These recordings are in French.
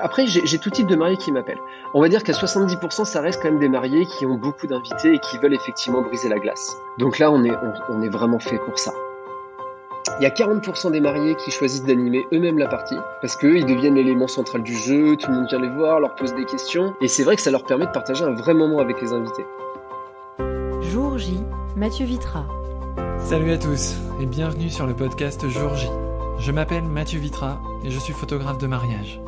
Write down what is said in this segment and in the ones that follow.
Après, j'ai tout type de mariés qui m'appellent. On va dire qu'à 70%, ça reste quand même des mariés qui ont beaucoup d'invités et qui veulent effectivement briser la glace. Donc là, on est vraiment fait pour ça. Il y a 40% des mariés qui choisissent d'animer eux-mêmes la partie, parce qu'eux, ils deviennent l'élément central du jeu, tout le monde vient les voir, leur pose des questions, et c'est vrai que ça leur permet de partager un vrai moment avec les invités. Jour J, Mathieu Vitra. Salut à tous et bienvenue sur le podcast Jour J. Je m'appelle Mathieu Vitra et je suis photographe de mariage.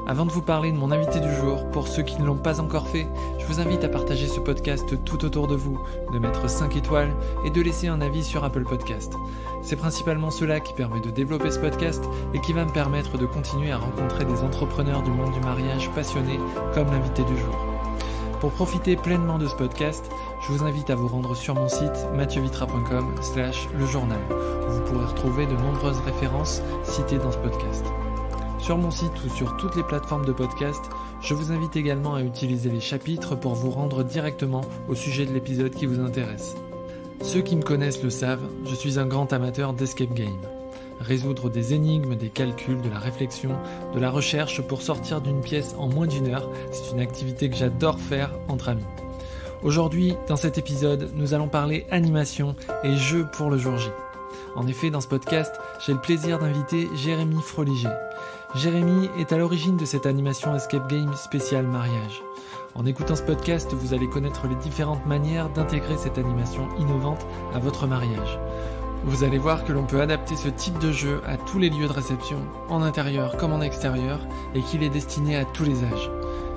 Avant de vous parler de mon invité du jour, pour ceux qui ne l'ont pas encore fait, je vous invite à partager ce podcast tout autour de vous, de mettre 5 étoiles et de laisser un avis sur Apple Podcast. C'est principalement cela qui permet de développer ce podcast et qui va me permettre de continuer à rencontrer des entrepreneurs du monde du mariage passionnés comme l'invité du jour. Pour profiter pleinement de ce podcast, je vous invite à vous rendre sur mon site mathieuVitra.com/lejournal où vous pourrez retrouver de nombreuses références citées dans ce podcast. Sur mon site ou sur toutes les plateformes de podcast, je vous invite également à utiliser les chapitres pour vous rendre directement au sujet de l'épisode qui vous intéresse. Ceux qui me connaissent le savent, je suis un grand amateur d'escape game. Résoudre des énigmes, des calculs, de la réflexion, de la recherche pour sortir d'une pièce en moins d'une heure, c'est une activité que j'adore faire entre amis. Aujourd'hui, dans cet épisode, nous allons parler animation et jeux pour le jour J. En effet, dans ce podcast, j'ai le plaisir d'inviter Jérémy Froliger. Jérémy est à l'origine de cette animation escape game spéciale mariage. En écoutant ce podcast, vous allez connaître les différentes manières d'intégrer cette animation innovante à votre mariage. Vous allez voir que l'on peut adapter ce type de jeu à tous les lieux de réception, en intérieur comme en extérieur, et qu'il est destiné à tous les âges.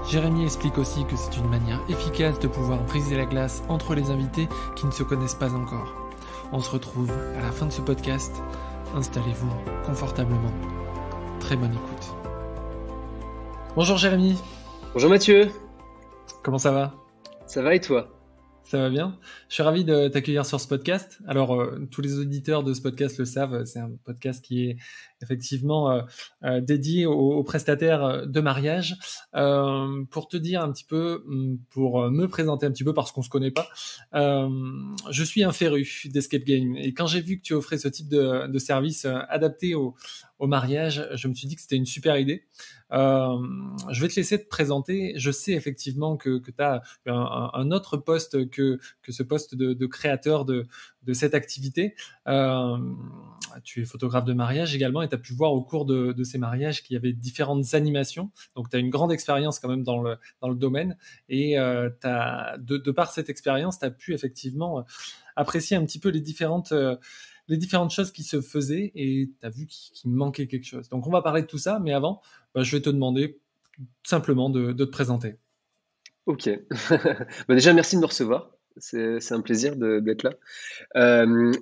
Jérémy explique aussi que c'est une manière efficace de pouvoir briser la glace entre les invités qui ne se connaissent pas encore. On se retrouve à la fin de ce podcast. Installez-vous confortablement. Très bonne écoute. Bonjour Jérémy. Bonjour Mathieu. Comment ça va ? Ça va et toi ? Ça va bien. Je suis ravi de t'accueillir sur ce podcast. Alors, tous les auditeurs de ce podcast le savent, c'est un podcast qui est effectivement dédié aux prestataires de mariage. Pour te dire un petit peu, pour me présenter un petit peu parce qu'on se connaît pas, je suis un féru d'escape game. Et quand j'ai vu que tu offrais ce type de service adapté au mariage, je me suis dit que c'était une super idée. Je vais te laisser te présenter. Je sais effectivement que tu as un autre poste que ce poste de créateur de cette activité. Tu es photographe de mariage également et tu as pu voir au cours de ces mariages qu'il y avait différentes animations. Donc, tu as une grande expérience quand même dans le domaine et de par cette expérience, tu as pu effectivement apprécier un petit peu les différentes choses qui se faisaient et tu as vu qu'il manquait quelque chose. Donc, on va parler de tout ça, mais avant, je vais te demander simplement de te présenter. Ok. Déjà, merci de me recevoir. C'est un plaisir d'être là.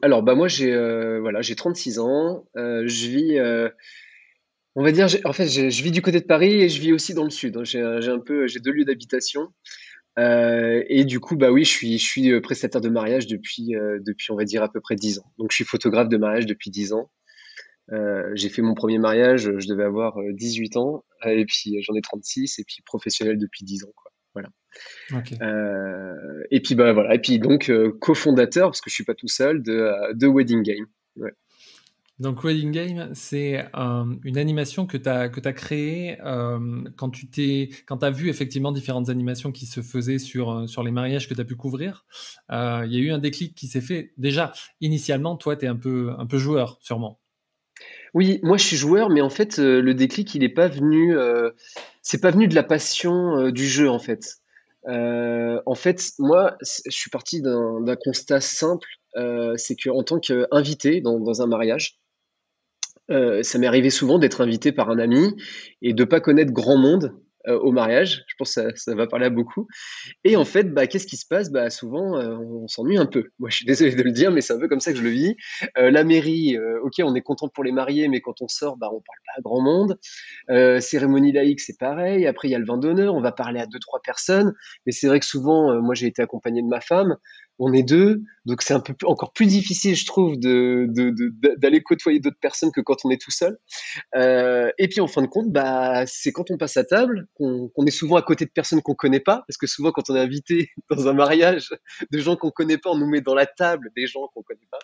Alors, moi, j'ai 36 ans. Je vis, on va dire, je vis du côté de Paris et je vis aussi dans le sud. J'ai 2 lieux d'habitation. Et du coup, oui, je suis prestataire de mariage depuis, on va dire, à peu près 10 ans. Donc, je suis photographe de mariage depuis 10 ans. J'ai fait mon premier mariage, je devais avoir 18 ans, et puis j'en ai 36, et puis professionnel depuis 10 ans, quoi. Voilà. Okay. Et puis voilà, et puis donc cofondateur, parce que je suis pas tout seul, de Wedding Game. Ouais. Donc Wedding Game, c'est une animation que tu as créée quand tu as vu effectivement différentes animations qui se faisaient sur les mariages que tu as pu couvrir. Il y a eu un déclic qui s'est fait. Déjà, initialement, toi, tu es un peu joueur, sûrement. Oui, moi je suis joueur, mais en fait, le déclic, il est pas venu, c'est pas venu de la passion du jeu, en fait. En fait, moi, je suis parti d'un constat simple, c'est qu'en tant qu'invité dans un mariage, ça m'est arrivé souvent d'être invité par un ami et de pas connaître grand monde au mariage. Je pense que ça va parler à beaucoup. Et en fait, qu'est-ce qui se passe? Souvent, on s'ennuie un peu. Moi, je suis désolé de le dire, mais c'est un peu comme ça que je le vis. La mairie, ok, on est content pour les mariés, mais quand on sort, on parle pas à grand monde. Cérémonie laïque, c'est pareil. Après, il y a le vin d'honneur, on va parler à 2-3 personnes. Mais c'est vrai que souvent, moi, j'ai été accompagné de ma femme. On est 2, donc c'est encore plus difficile, je trouve, d'aller côtoyer d'autres personnes que quand on est tout seul. Et puis en fin de compte, c'est quand on passe à table qu'on est souvent à côté de personnes qu'on connaît pas, parce que souvent quand on est invité dans un mariage de gens qu'on connaît pas, on nous met dans la table des gens qu'on connaît pas.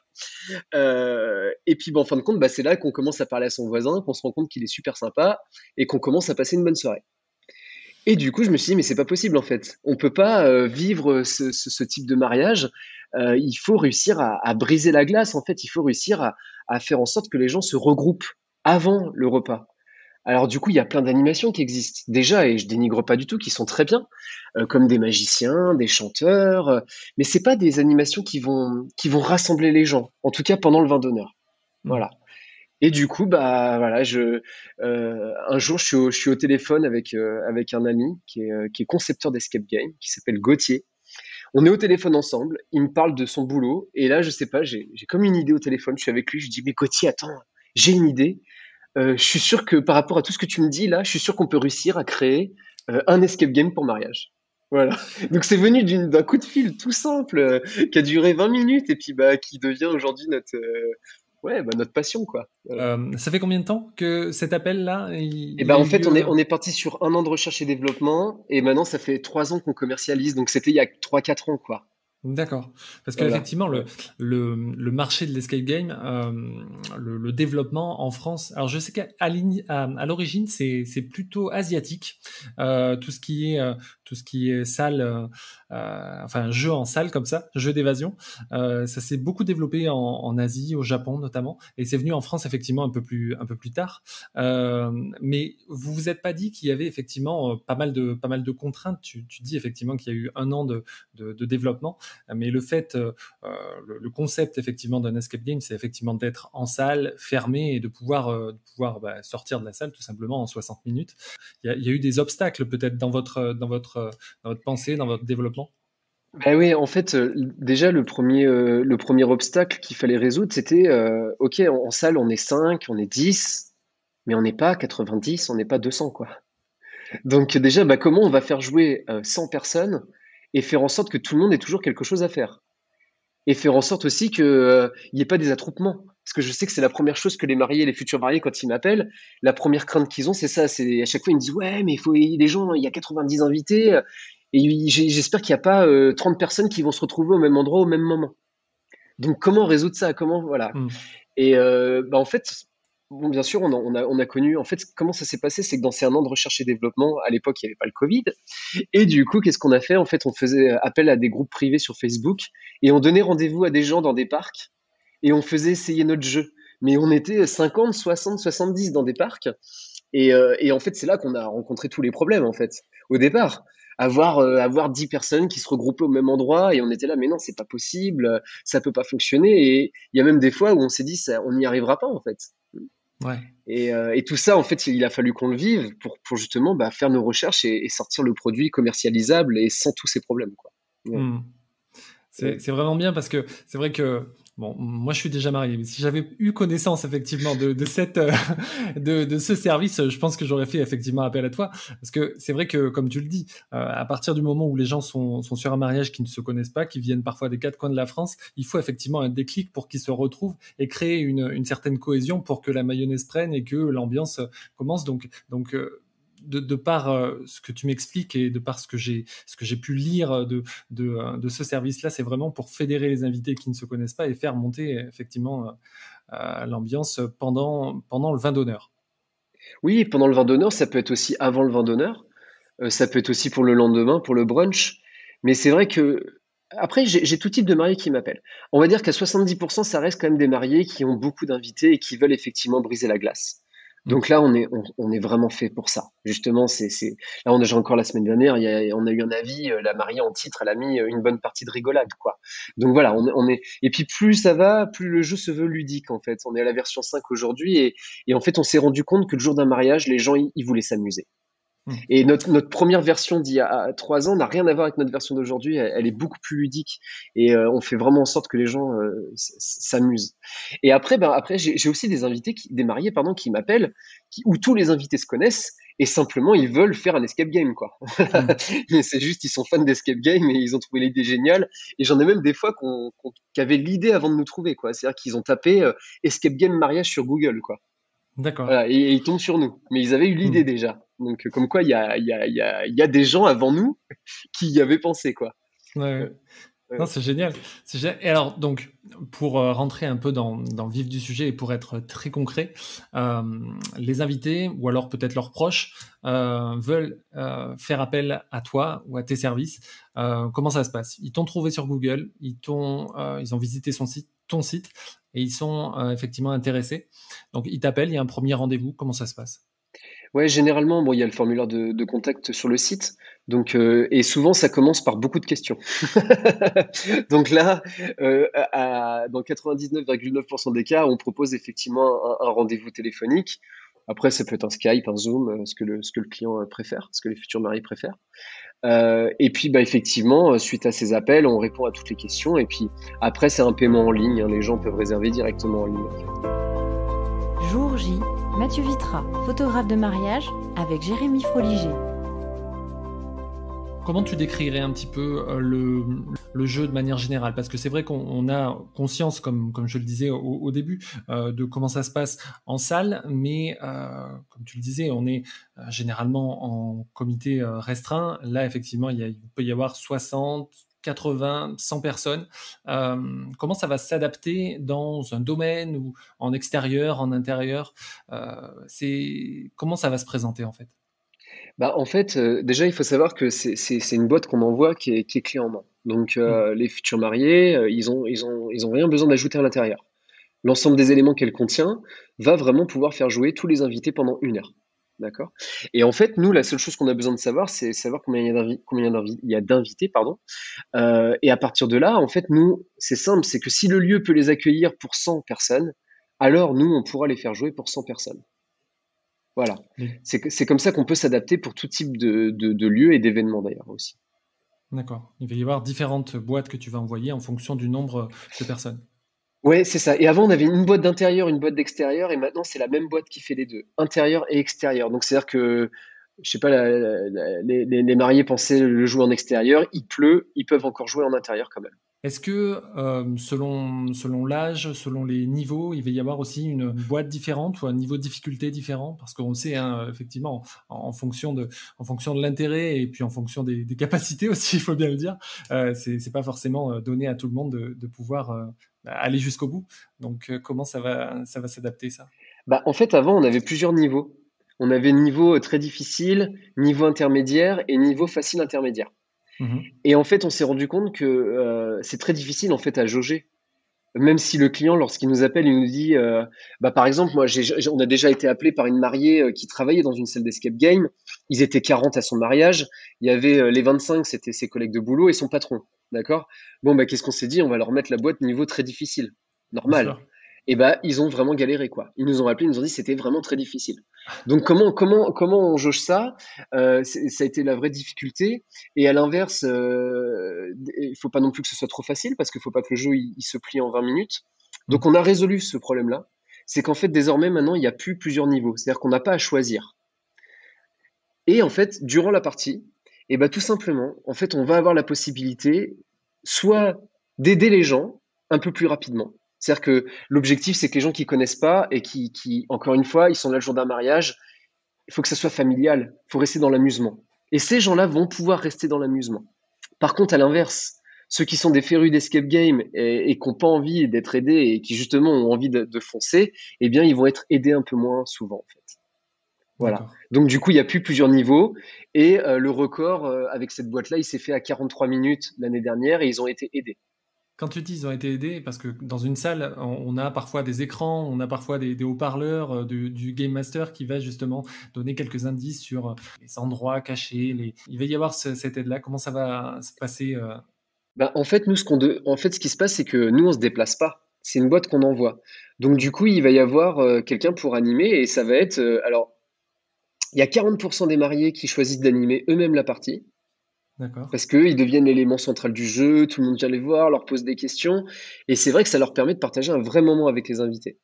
Et puis en fin de compte, c'est là qu'on commence à parler à son voisin, qu'on se rend compte qu'il est super sympa et qu'on commence à passer une bonne soirée. Et du coup, je me suis dit, mais c'est pas possible en fait. On peut pas vivre ce type de mariage. Il faut réussir à briser la glace. En fait, il faut réussir à faire en sorte que les gens se regroupent avant le repas. Alors du coup, il y a plein d'animations qui existent déjà, et je dénigre pas du tout, qui sont très bien, comme des magiciens, des chanteurs, mais c'est pas des animations qui vont rassembler les gens. En tout cas, pendant le vin d'honneur. Hmm. Voilà. Et du coup, bah voilà, un jour, je suis au téléphone avec un ami qui est concepteur d'escape game, qui s'appelle Gauthier. On est au téléphone ensemble, il me parle de son boulot, et là, je sais pas, j'ai comme une idée au téléphone, je suis avec lui, je dis, mais Gauthier, attends, j'ai une idée. Je suis sûr que par rapport à tout ce que tu me dis là, je suis sûr qu'on peut réussir à créer un escape game pour mariage. Voilà. Donc c'est venu d'un coup de fil tout simple qui a duré 20 minutes et puis bah qui devient aujourd'hui notre passion quoi. Voilà. Ça fait combien de temps que cet appel-là, Et il ben a en eu fait lieu? on est parti sur 1 an de recherche et développement et maintenant ça fait 3 ans qu'on commercialise donc c'était il y a 3-4 ans quoi. D'accord. Parce Voilà. qu'effectivement, Ouais. le marché de l'escape game, le développement en France, alors je sais à l'origine, c'est plutôt asiatique. Tout ce qui est, tout ce qui est salle, enfin, jeu en salle comme ça, jeu d'évasion, ça s'est beaucoup développé en Asie, au Japon notamment, et c'est venu en France effectivement un peu plus tard. Mais vous vous êtes pas dit qu'il y avait effectivement pas mal de contraintes. Tu dis effectivement qu'il y a eu 1 an de développement. Mais le fait, le concept effectivement d'un escape game, c'est effectivement d'être en salle, fermé et de pouvoir sortir de la salle tout simplement en 60 minutes. Il y a eu des obstacles peut-être dans votre pensée, dans votre développement. Bah oui, en fait, déjà le premier obstacle qu'il fallait résoudre, c'était OK, en salle, on est 5, on est 10, mais on n'est pas 90, on n'est pas 200 quoi. Donc déjà, bah, comment on va faire jouer 100 personnes et faire en sorte que tout le monde ait toujours quelque chose à faire? Et faire en sorte aussi que, il y ait pas des attroupements. Parce que je sais que c'est la première chose que les mariés, les futurs mariés, quand ils m'appellent, la première crainte qu'ils ont, c'est ça. C'est à chaque fois, ils me disent, ouais, mais il faut les gens, il y a 90 invités, et j'espère qu'il n'y a pas 30 personnes qui vont se retrouver au même endroit au même moment. Donc comment résoudre ça? Comment, voilà. Hmm. Et bah, en fait, bon, bien sûr, on a connu. En fait, comment ça s'est passé, c'est que dans ces 1 an de recherche et développement, à l'époque, il n'y avait pas le Covid. Et du coup, qu'est-ce qu'on a fait? En fait, on faisait appel à des groupes privés sur Facebook et on donnait rendez-vous à des gens dans des parcs et on faisait essayer notre jeu. Mais on était 50, 60, 70 dans des parcs. Et en fait, c'est là qu'on a rencontré tous les problèmes, en fait, au départ. Avoir 10 personnes qui se regroupaient au même endroit et on était là, mais non, c'est pas possible, ça peut pas fonctionner. Et il y a même des fois où on s'est dit, ça, on n'y arrivera pas, en fait. Ouais. Et tout ça, en fait, il a fallu qu'on le vive pour justement bah, faire nos recherches et sortir le produit commercialisable et sans tous ces problèmes, quoi. Ouais, Hmm. ouais. C'est vraiment bien parce que c'est vrai que bon, moi je suis déjà marié, mais si j'avais eu connaissance effectivement de cette de ce service, je pense que j'aurais fait effectivement appel à toi parce que c'est vrai que comme tu le dis, à partir du moment où les gens sont sur un mariage qui ne se connaissent pas, qui viennent parfois des 4 coins de la France, il faut effectivement un déclic pour qu'ils se retrouvent et créer une certaine cohésion pour que la mayonnaise prenne et que l'ambiance commence. Donc de par ce que tu m'expliques et de par ce que j'ai pu lire de ce service-là, c'est vraiment pour fédérer les invités qui ne se connaissent pas et faire monter effectivement l'ambiance pendant le vin d'honneur. Oui, pendant le vin d'honneur, ça peut être aussi avant le vin d'honneur, ça peut être aussi pour le lendemain, pour le brunch. Mais c'est vrai que après, j'ai tout type de mariés qui m'appellent. On va dire qu'à 70%, ça reste quand même des mariés qui ont beaucoup d'invités et qui veulent effectivement briser la glace. Mm. Donc là, on est vraiment fait pour ça. Justement, là, j'ai encore la semaine dernière, on a eu un avis, la mariée en titre, elle a mis une bonne partie de rigolade, quoi. Donc voilà, et puis plus ça va, plus le jeu se veut ludique, en fait. On est à la version 5 aujourd'hui et en fait, on s'est rendu compte que le jour d'un mariage, les gens, ils voulaient s'amuser. Mm. Et notre première version d'il y a 3 ans n'a rien à voir avec notre version d'aujourd'hui. Elle est beaucoup plus ludique et on fait vraiment en sorte que les gens s'amusent. Et après, après j'ai aussi des invités, des mariés, pardon, qui m'appellent, où tous les invités se connaissent et simplement ils veulent faire un escape game, quoi. Mm. Mais c'est juste, ils sont fans d'escape game et ils ont trouvé l'idée géniale. Et j'en ai même des fois qui avaient l'idée avant de nous trouver, quoi. C'est-à-dire qu'ils ont tapé escape game mariage sur Google, quoi. D'accord. Voilà, et ils tombent sur nous. Mais ils avaient eu l'idée Mm. déjà. Donc, comme quoi, il y a des gens avant nous qui y avaient pensé, quoi. Ouais. Ouais. Ouais. Non, c'est génial. C'est génial. Et alors, donc, pour rentrer un peu dans le vif du sujet et pour être très concret, les invités ou alors peut-être leurs proches veulent faire appel à toi ou à tes services. Comment ça se passe? Ils t'ont trouvé sur Google, ils ont visité ton site et ils sont effectivement intéressés. Donc, ils t'appellent, il y a un premier rendez-vous. Comment ça se passe? Ouais, généralement, bon, il y a le formulaire de contact sur le site. Donc, et souvent, ça commence par beaucoup de questions. Donc là, dans 99,9% des cas, on propose effectivement un rendez-vous téléphonique. Après, ça peut être un Skype, un Zoom, ce que le client préfère, ce que les futurs mariés préfèrent. Et puis, bah, effectivement, suite à ces appels, on répond à toutes les questions. Et puis, après, c'est un paiement en ligne, hein. Les gens peuvent réserver directement en ligne. Jour J, Mathieu Vitra, photographe de mariage, avec Jérémy Froliger. Comment tu décrirais un petit peu le jeu de manière générale? Parce que c'est vrai qu'on a conscience, comme je le disais au début, de comment ça se passe en salle, mais comme tu le disais, on est généralement en comité restreint. Là, effectivement, il peut y avoir 60, 80, 100 personnes. Comment ça va s'adapter dans un domaine ou en extérieur, en intérieur? Comment ça va se présenter en fait? Bah, en fait, déjà, il faut savoir que c'est une boîte qu'on envoie qui est clé en main. Donc, les futurs mariés, ils ont rien besoin d'ajouter à l'intérieur. L'ensemble des éléments qu'elle contient va vraiment pouvoir faire jouer tous les invités pendant 1 heure. D'accord? Et en fait, nous, la seule chose qu'on a besoin de savoir, c'est savoir combien il y a d'invités, pardon. Et à partir de là, en fait, nous, c'est simple, c'est que si le lieu peut les accueillir pour 100 personnes, alors nous, on pourra les faire jouer pour 100 personnes. Voilà. Oui. C'est comme ça qu'on peut s'adapter pour tout type de lieux et d'événements d'ailleurs aussi. D'accord. Il va y avoir différentes boîtes que tu vas envoyer en fonction du nombre de personnes. Ouais, c'est ça. Et avant, on avait une boîte d'intérieur, une boîte d'extérieur, et maintenant, c'est la même boîte qui fait les deux, intérieur et extérieur. Donc, c'est-à-dire que, je sais pas, les mariés pensaient le jouer en extérieur, il pleut, ils peuvent encore jouer en intérieur quand même. Est-ce que selon l'âge, selon les niveaux, il va y avoir aussi une boîte différente ou un niveau de difficulté différent? Parce qu'on sait, hein, effectivement, en fonction de l'intérêt et puis en fonction des capacités aussi, il faut bien le dire, c'est pas forcément donné à tout le monde de pouvoir aller jusqu'au bout. Donc, comment ça va s'adapter ça? Bah, en fait, avant, on avait plusieurs niveaux. On avait niveau très difficile, niveau intermédiaire et niveau facile intermédiaire. Mhm. Et en fait, on s'est rendu compte que c'est très difficile en fait à jauger. Même si le client, lorsqu'il nous appelle, il nous dit, bah, par exemple, moi, on a déjà été appelé par une mariée qui travaillait dans une salle d'escape game. Ils étaient 40 à son mariage. Il y avait les 25, c'était ses collègues de boulot et son patron. D'accord? Bon, bah, qu'est-ce qu'on s'est dit? On va leur mettre la boîte niveau très difficile. Bien Normal. sûr. Et bah, ils ont vraiment galéré, quoi. Ils nous ont appelé, ils nous ont dit que c'était vraiment très difficile. Donc, comment on jauge ça? Ça a été la vraie difficulté. Et à l'inverse, il faut pas non plus que ce soit trop facile parce qu'il faut pas que le jeu il se plie en 20 minutes. Donc, on a résolu ce problème-là. C'est qu'en fait, désormais, maintenant, il n'y a plus plusieurs niveaux. C'est-à-dire qu'on n'a pas à choisir. Et en fait, durant la partie, et bah, tout simplement, en fait, on va avoir la possibilité soit d'aider les gens un peu plus rapidement. C'est-à-dire que l'objectif, c'est que les gens qui connaissent pas et qui, encore une fois, ils sont là le jour d'un mariage, il faut que ça soit familial, il faut rester dans l'amusement. Et ces gens-là vont pouvoir rester dans l'amusement. Par contre, à l'inverse, ceux qui sont des férus d'escape game et qui n'ont pas envie d'être aidés et qui justement ont envie de foncer, eh bien, ils vont être aidés un peu moins souvent, en fait. Voilà. D'accord. Donc, du coup, il n'y a plus plusieurs niveaux. Et le record avec cette boîte-là, il s'est fait à 43 minutes l'année dernière et ils ont été aidés. Quand tu dis ils ont été aidés, parce que dans une salle, on a parfois des écrans, on a parfois des haut-parleurs du Game Master qui va justement donner quelques indices sur les endroits cachés. Il va y avoir cette aide-là. Comment ça va se passer Ben, en fait, nous, ce qui se passe, c'est que nous, on se déplace pas. C'est une boîte qu'on envoie. Donc, du coup, il va y avoir quelqu'un pour animer et ça va être. Alors, il y a 40% des mariés qui choisissent d'animer eux-mêmes la partie D'accord. parce qu'ils deviennent l'élément central du jeu, tout le monde vient les voir, leur pose des questions. Et c'est vrai que ça leur permet de partager un vrai moment avec les invités.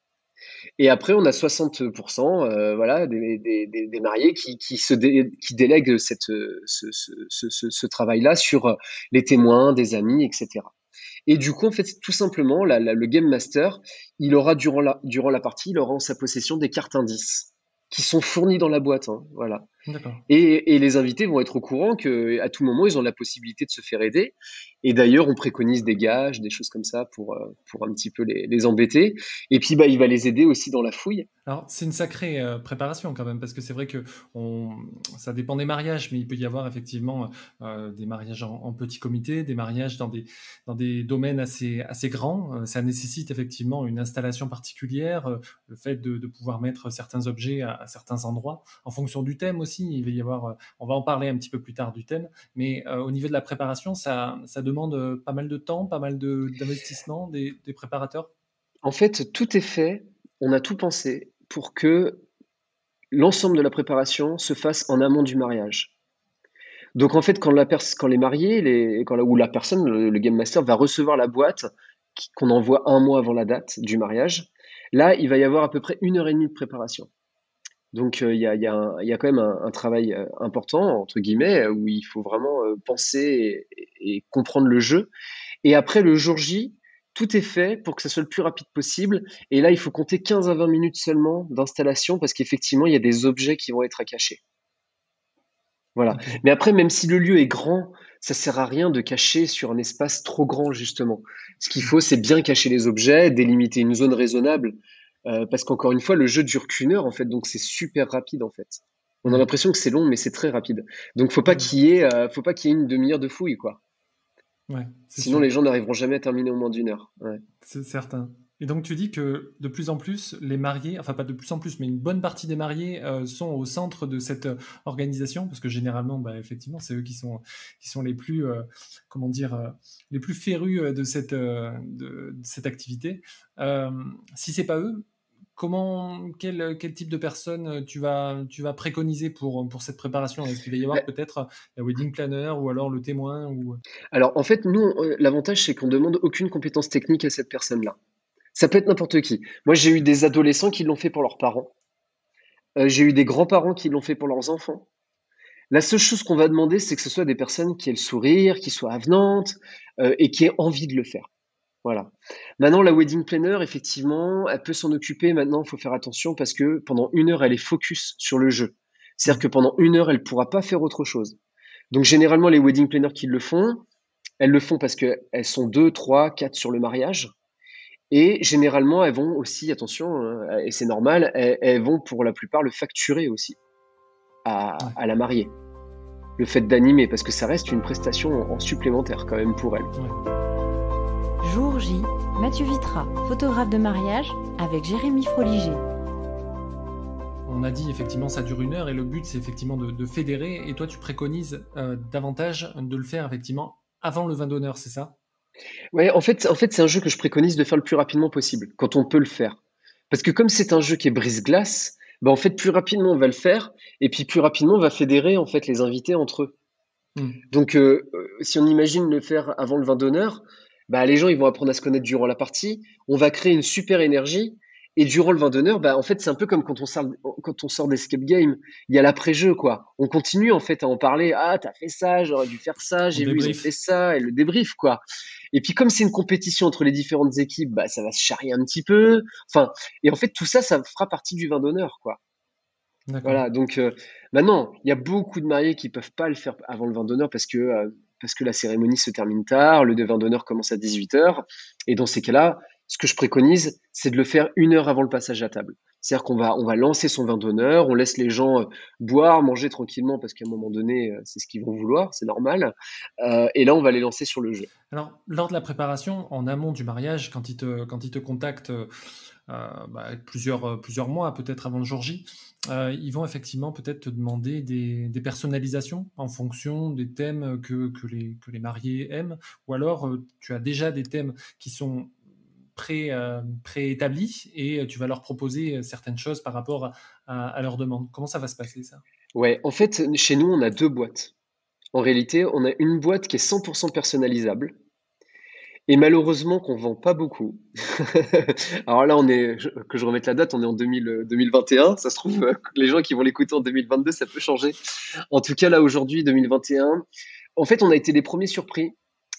Et après, on a 60% voilà, des mariés qui délèguent ce travail-là sur les témoins, des amis, etc. Et du coup, en fait, tout simplement, le Game Master, il aura durant la partie, il aura en sa possession des cartes indices qui sont fournies dans la boîte. Hein, voilà. D'accord. Et les invités vont être au courant qu'à tout moment, ils ont la possibilité de se faire aider. Et d'ailleurs, on préconise des gages, des choses comme ça pour un petit peu les embêter. Et puis, il va les aider aussi dans la fouille. Alors, c'est une sacrée préparation quand même, parce que c'est vrai que ça dépend des mariages, mais il peut y avoir effectivement des mariages en petit comité, des mariages dans des domaines assez grands. Ça nécessite effectivement une installation particulière, le fait de pouvoir mettre certains objets à certains endroits, en fonction du thème aussi. Il va y avoir, on va en parler un petit peu plus tard du thème, mais au niveau de la préparation, ça demande pas mal de temps, pas mal d'investissement des préparateurs. En fait, tout est fait, on a tout pensé pour que l'ensemble de la préparation se fasse en amont du mariage. Donc en fait, quand les mariés, ou la personne, le game master, va recevoir la boîte qu'on envoie un mois avant la date du mariage, là, il va y avoir à peu près 1 heure et demie de préparation. Donc il y a quand même un travail important, entre guillemets, où il faut vraiment penser et comprendre le jeu. Et après, le jour J, tout est fait pour que ça soit le plus rapide possible. Et là, il faut compter 15 à 20 minutes seulement d'installation parce qu'effectivement, il y a des objets qui vont être à cacher. Voilà. Ok. Mais après, même si le lieu est grand, ça sert à rien de cacher sur un espace trop grand, justement. Ce qu'il faut, c'est bien cacher les objets, délimiter une zone raisonnable, parce qu'encore une fois, le jeu dure qu'1 heure, en fait, donc c'est super rapide, en fait. On a Mhm. l'impression que c'est long, mais c'est très rapide. Donc, faut pas Ouais, faut pas qu'il y ait une demi-heure de fouille, quoi. ouais, c'est Sinon, sûr. les gens n'arriveront jamais à terminer au moins d'1 heure. Ouais. C'est certain. Et donc tu dis que de plus en plus, les mariés, enfin pas de plus en plus, mais une bonne partie des mariés sont au centre de cette organisation, parce que généralement, effectivement, c'est eux qui sont les plus, comment dire, les plus férus de cette activité. Si c'est pas eux, quel type de personnes tu vas préconiser pour cette préparation? Est-ce qu'il va y Bah, avoir peut-être la wedding planner ou alors le témoin ou... alors, en fait, nous, l'avantage, c'est qu'on demande aucune compétence technique à cette personne-là. Ça peut être n'importe qui. Moi, j'ai eu des adolescents qui l'ont fait pour leurs parents. J'ai eu des grands-parents qui l'ont fait pour leurs enfants. La seule chose qu'on va demander, c'est que ce soit des personnes qui aient le sourire, qui soient avenantes, et qui aient envie de le faire. Voilà. Maintenant, la wedding planner, effectivement, elle peut s'en occuper. Maintenant, il faut faire attention parce que pendant 1 heure, elle est focus sur le jeu. C'est-à-dire que Mhm. pendant 1 heure, elle pourra pas faire autre chose. Donc, généralement, les wedding planners qui le font, elles le font parce qu'elles sont 2, 3, 4 sur le mariage. Et généralement, elles vont aussi, attention, et c'est normal, elles vont pour la plupart le facturer aussi Ouais. à la mariée. Le fait d'animer, parce que ça reste une prestation en supplémentaire quand même pour elle. Ouais. Jour J, Mathieu Vitra, photographe de mariage, avec Jérémy Froliger. On a dit effectivement ça dure 1 heure et le but c'est effectivement de fédérer, et toi tu préconises davantage de le faire effectivement avant le vin d'honneur, c'est ça? Ouais, en fait, c'est un jeu que je préconise de faire le plus rapidement possible, quand on peut le faire. Parce que comme c'est un jeu qui est brise-glace, en fait, plus rapidement on va le faire, et puis plus rapidement on va fédérer en fait les invités entre eux. Hmm. Donc, si on imagine le faire avant le vin d'honneur, les gens ils vont apprendre à se connaître durant la partie. On va créer une super énergie. Et durant le vin d'honneur, en fait, c'est un peu comme quand on sort d'Escape Game. Il y a l'après-jeu, quoi. On continue, en fait, à en parler. Ah, t'as fait ça, j'aurais dû faire ça, On j'ai vu, ils ont fait débrief. ça, et le débrief, quoi. Et puis, comme c'est une compétition entre les différentes équipes, ça va se charrier un petit peu. Enfin, et en fait, tout ça, ça fera partie du vin d'honneur, quoi. D'accord. Voilà, donc maintenant, il y a beaucoup de mariés qui peuvent pas le faire avant le vin d'honneur parce que la cérémonie se termine tard, le vin d'honneur commence à 18 h. Et dans ces cas-là, ce que je préconise, c'est de le faire 1 heure avant le passage à table. C'est-à-dire on va lancer son vin d'honneur, on laisse les gens boire, manger tranquillement parce qu'à un moment donné, c'est ce qu'ils vont vouloir, c'est normal. Et là, on va les lancer sur le jeu. Alors, lors de la préparation, en amont du mariage, quand ils te contactent plusieurs mois, peut-être avant le jour J, ils vont effectivement peut-être te demander des personnalisations en fonction des thèmes que les mariés aiment, ou alors tu as déjà des thèmes qui sont préétablis et tu vas leur proposer certaines choses par rapport à leurs demandes. Comment ça va se passer, ça? Ouais, en fait, chez nous, on a 2 boîtes. En réalité, on a une boîte qui est 100% personnalisable. Et malheureusement qu'on vend pas beaucoup. Alors là, que je remette la date, on est en 2021. Ça se trouve, les gens qui vont l'écouter en 2022, ça peut changer. En tout cas, là, aujourd'hui, 2021, en fait, on a été les premiers surpris.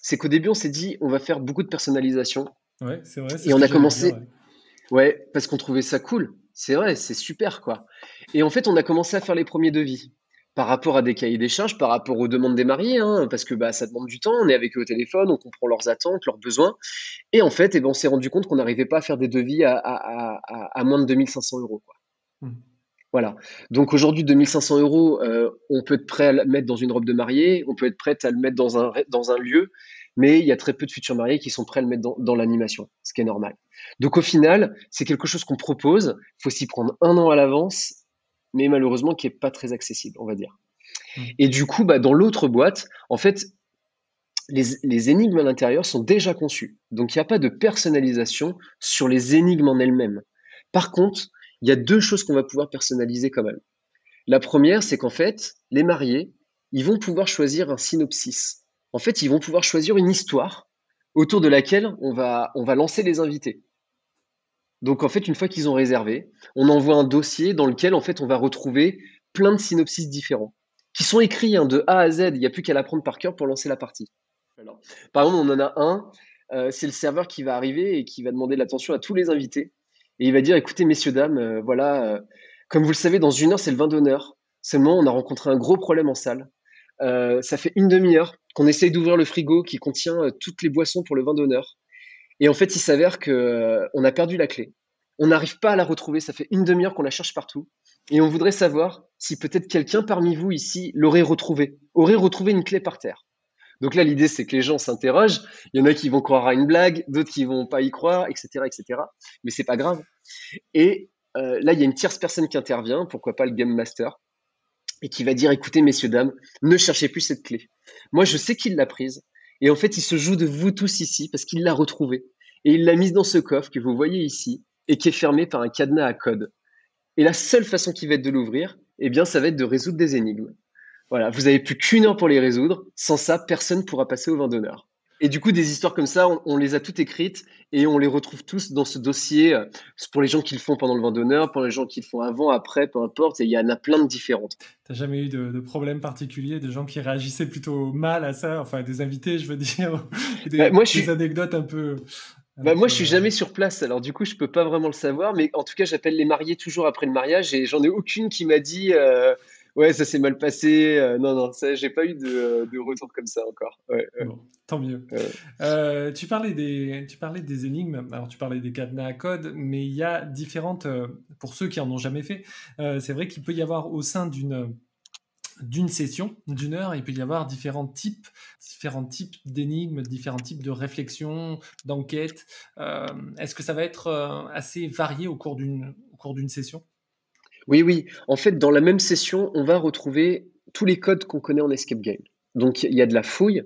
C'est qu'au début, on s'est dit, on va faire beaucoup de personnalisation. Ouais, c'est vrai, c'est Et ce on que a j'allais dire. commencé, Ouais. ouais, parce qu'on trouvait ça cool. C'est vrai, c'est super, quoi. Et en fait, on a commencé à faire les premiers devis. par rapport à des cahiers des charges, par rapport aux demandes des mariés, hein, parce que bah, ça demande du temps, on est avec eux au téléphone, on comprend leurs attentes, leurs besoins. Et en fait, on s'est rendu compte qu'on n'arrivait pas à faire des devis à moins de 2500 euros, quoi. Hmm. Voilà. Donc aujourd'hui, 2500 euros, on peut être prêt à le mettre dans une robe de mariée, on peut être prêt à le mettre dans un lieu, mais il y a très peu de futurs mariés qui sont prêts à le mettre dans l'animation, ce qui est normal. Donc au final, c'est quelque chose qu'on propose, il faut s'y prendre 1 an à l'avance, mais malheureusement qui est pas très accessible, on va dire. Et du coup, bah, dans l'autre boîte, en fait, les énigmes à l'intérieur sont déjà conçues. Donc il n'y a pas de personnalisation sur les énigmes en elles-mêmes. Par contre, il y a 2 choses qu'on va pouvoir personnaliser quand même. La première, c'est qu'en fait, les mariés, ils vont pouvoir choisir un synopsis. En fait, ils vont pouvoir choisir une histoire autour de laquelle on va lancer les invités. Donc en fait, une fois qu'ils ont réservé, on envoie un dossier dans lequel en fait on va retrouver plein de synopsis différents qui sont écrits de A à Z. Il n'y a plus qu'à l'apprendre par cœur pour lancer la partie. Alors, par exemple, on en a un, c'est le serveur qui va arriver et qui va demander l'attention à tous les invités. Et il va dire, écoutez, messieurs, dames, voilà, comme vous le savez, dans 1 heure, c'est le vin d'honneur. Seulement, on a rencontré un gros problème en salle. Ça fait une demi-heure qu'on essaye d'ouvrir le frigo qui contient toutes les boissons pour le vin d'honneur. Et en fait, il s'avère que on a perdu la clé. On n'arrive pas à la retrouver. Ça fait une demi-heure qu'on la cherche partout. Et on voudrait savoir si peut-être quelqu'un parmi vous ici l'aurait retrouvé, aurait retrouvé une clé par terre. Donc là, l'idée, c'est que les gens s'interrogent. Il y en a qui vont croire à une blague, d'autres qui vont pas y croire, etc., etc. Mais c'est pas grave. Et là, il y a une tierce personne qui intervient, pourquoi pas le Game Master, et qui va dire, écoutez, messieurs, dames, ne cherchez plus cette clé. Moi, je sais qu'il l'a prise. Et en fait, il se joue de vous tous ici parce qu'il l'a retrouvée. Et il l'a mise dans ce coffre que vous voyez ici et qui est fermé par un cadenas à code. Et la seule façon qui va être de l'ouvrir, eh bien, ça va être de résoudre des énigmes. Voilà, vous avez plus qu'1 heure pour les résoudre. Sans ça, personne ne pourra passer au vin d'honneur. Et du coup, des histoires comme ça, on les a toutes écrites et on les retrouve tous dans ce dossier. Pour les gens qui le font pendant le vin d'honneur, pour les gens qui le font avant, après, peu importe. Et il y en a plein de différentes. T'as jamais eu de problème particulier, de gens qui réagissaient plutôt mal à ça, enfin des invités, je veux dire, des anecdotes un peu. Moi, je suis jamais sur place, alors du coup, je peux pas vraiment le savoir. Mais en tout cas, j'appelle les mariés toujours après le mariage et j'en ai aucune qui m'a dit. Ouais, ça s'est mal passé. Non, ça, j'ai pas eu de retour comme ça encore. Ouais. Bon, tant mieux. Tu parlais des énigmes. Alors, tu parlais des cadenas à code, mais il y a différentes. Pour ceux qui en ont jamais fait, c'est vrai qu'il peut y avoir au sein d'une session, d'1 heure, il peut y avoir différents types d'énigmes, différents types de réflexions, d'enquêtes. Est-ce que ça va être assez varié au cours d'une session ? Oui. En fait, dans la même session, on va retrouver tous les codes qu'on connaît en escape game. Donc, il y a de la fouille,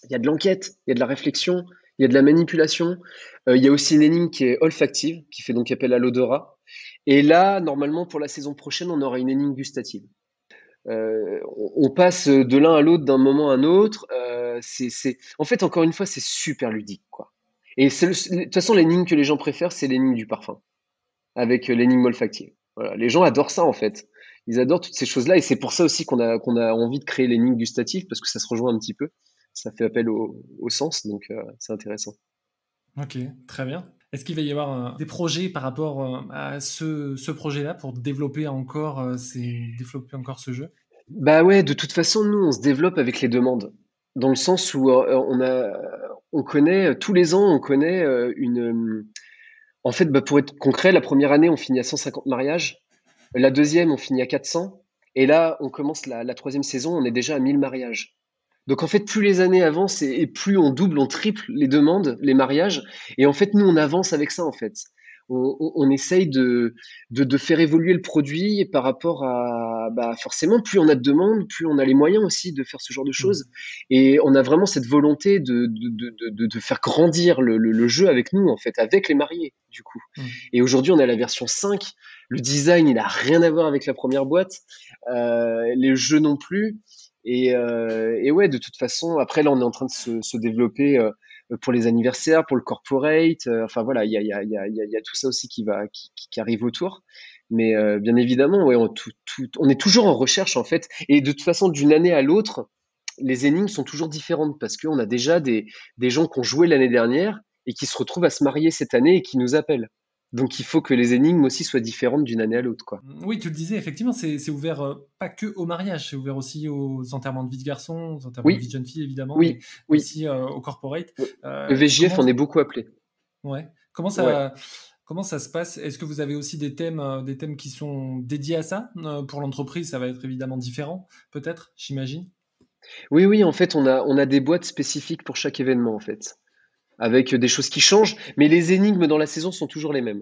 il y a de l'enquête, il y a de la réflexion, il y a de la manipulation. Il y a aussi une énigme qui est olfactive, qui fait donc appel à l'odorat. Et là, normalement, pour la saison prochaine, on aura une énigme gustative. On passe de l'un à l'autre, d'un moment à un autre. En fait, encore une fois, c'est super ludique, quoi. Et de toute façon, l'énigme que les gens préfèrent, c'est l'énigme du parfum, avec l'énigme olfactive. Voilà, les gens adorent ça en fait. Ils adorent toutes ces choses-là et c'est pour ça aussi qu'on a envie de créer l'énigme gustative parce que ça se rejoint un petit peu. Ça fait appel au sens, donc c'est intéressant. Ok, très bien. Est-ce qu'il va y avoir des projets par rapport à ce projet-là pour développer encore ce jeu ? Bah ouais, de toute façon, nous, on se développe avec les demandes. Dans le sens où on connaît, tous les ans, on connaît en fait, pour être concret, la première année, on finit à 150 mariages. La deuxième, on finit à 400. Et là, on commence la 3e saison, on est déjà à 1000 mariages. Donc en fait, plus les années avancent et plus on double, on triple les demandes, les mariages. Et en fait, nous, on avance avec ça, en fait. On essaye de faire évoluer le produit par rapport à, forcément, plus on a de demandes, plus on a les moyens aussi de faire ce genre de choses. Et on a vraiment cette volonté de faire grandir le jeu avec nous, en fait, avec les mariés, du coup. Et aujourd'hui, on est à la version 5. Le design, il a rien à voir avec la première boîte. Les jeux non plus. Et ouais, de toute façon, après, là, on est en train de se développer pour les anniversaires, pour le corporate. Enfin voilà, il y a tout ça aussi qui arrive autour. Mais bien évidemment, ouais, on est toujours en recherche en fait. Et de toute façon, d'une année à l'autre, les énigmes sont toujours différentes parce qu'on a déjà des gens qui ont joué l'année dernière et qui se retrouvent à se marier cette année et qui nous appellent. Donc il faut que les énigmes aussi soient différentes d'une année à l'autre, quoi. Oui, tu le disais, effectivement, c'est ouvert pas que au mariage, c'est ouvert aussi aux enterrements de vie de garçon, aux enterrements de vie de jeune fille, évidemment, mais Oui. aussi au corporate. Le VJF, on est beaucoup appelé. Ouais. Comment ça se passe? Est-ce que vous avez aussi des thèmes qui sont dédiés à ça? Pour l'entreprise, ça va être évidemment différent, peut-être, j'imagine. Oui, en fait, on a des boîtes spécifiques pour chaque événement, en fait, avec des choses qui changent, mais les énigmes dans la saison sont toujours les mêmes.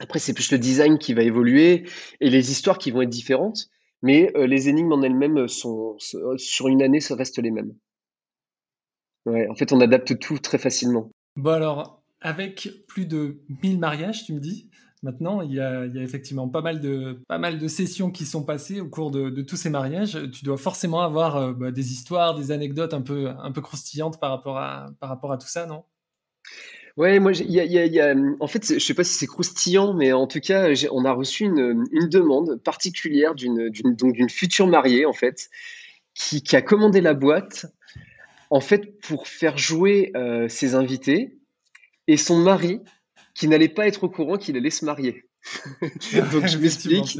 Après, c'est plus le design qui va évoluer et les histoires qui vont être différentes, mais les énigmes en elles-mêmes sur une année, ça reste les mêmes. Ouais, en fait, on adapte tout très facilement. Bon alors, avec plus de 1000 mariages, tu me dis, maintenant, il y a effectivement pas mal de sessions qui sont passées au cours de tous ces mariages. Tu dois forcément avoir des histoires, des anecdotes un peu croustillantes par rapport à tout ça, non? Ouais, moi, en fait, je sais pas si c'est croustillant, mais en tout cas, on a reçu une demande particulière d'une future mariée, en fait, qui a commandé la boîte, en fait, pour faire jouer ses invités et son mari, qui n'allait pas être au courant qu'il allait se marier. Donc, je m'explique.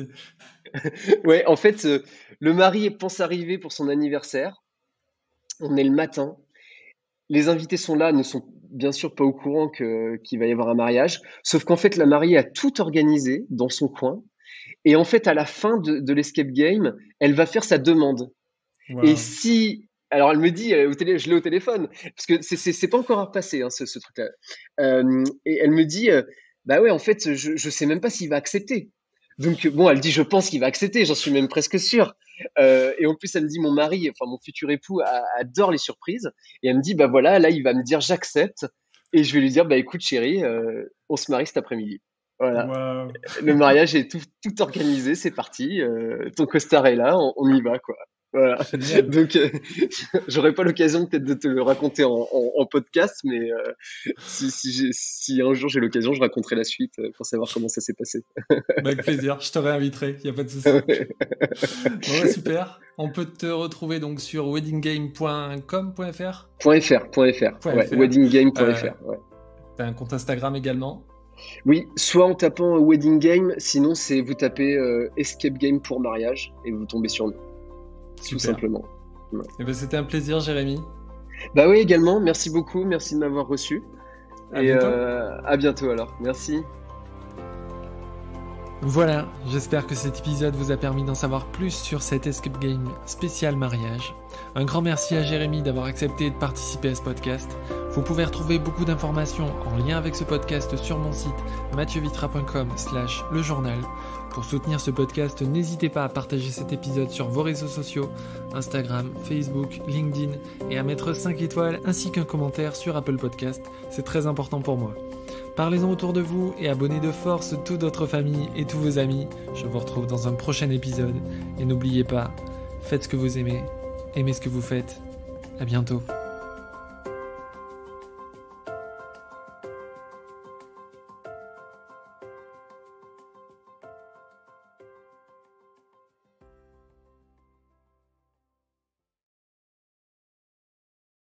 Ouais, en fait, le mari pense arriver pour son anniversaire. On est le matin. Les invités sont là, ne sont bien sûr pas au courant qu'il va y avoir un mariage. Sauf qu'en fait, la mariée a tout organisé dans son coin. Et en fait, à la fin de l'escape game, elle va faire sa demande. Wow. Et si... Alors, elle me dit, je l'ai au téléphone, parce que c'est pas encore repassé, hein, ce truc-là. Et elle me dit, bah ouais, en fait, je sais même pas s'il va accepter. Donc, bon, elle dit, je pense qu'il va accepter, j'en suis même presque sûre. Et en plus, elle me dit, mon mari, enfin, mon futur époux, adore les surprises. Et elle me dit, bah voilà, là, il va me dire, j'accepte. Et je vais lui dire, bah écoute, chérie, on se marie cet après-midi. Voilà. Wow. Le mariage est tout organisé, c'est parti. Ton costard est là, on y va, quoi. Voilà. Donc, j'aurai pas l'occasion peut-être de te le raconter en podcast, mais si un jour j'ai l'occasion, je raconterai la suite pour savoir comment ça s'est passé. Avec plaisir, je te réinviterai, il n'y a pas de souci. Bon, super. On peut te retrouver donc sur weddinggame.com.fr .fr. Weddinggame.fr. Ouais. T'as un compte Instagram également? Oui, soit en tapant Wedding Game, sinon vous tapez Escape Game pour mariage et vous tombez sur nous. Super. Tout simplement. Ouais. Et ben, c'était un plaisir, Jérémy. Bah oui, également. Merci beaucoup. Merci de m'avoir reçu. À bientôt. À bientôt alors. Merci. Voilà, j'espère que cet épisode vous a permis d'en savoir plus sur cet escape game spécial mariage. Un grand merci à Jérémy d'avoir accepté de participer à ce podcast. Vous pouvez retrouver beaucoup d'informations en lien avec ce podcast sur mon site mathieuvitra.com/lejournal. Pour soutenir ce podcast, n'hésitez pas à partager cet épisode sur vos réseaux sociaux, Instagram, Facebook, LinkedIn, et à mettre 5 étoiles ainsi qu'un commentaire sur Apple Podcast. C'est très important pour moi. Parlez-en autour de vous et abonnez de force toute votre famille et tous vos amis. Je vous retrouve dans un prochain épisode. Et n'oubliez pas, faites ce que vous aimez, aimez ce que vous faites. À bientôt.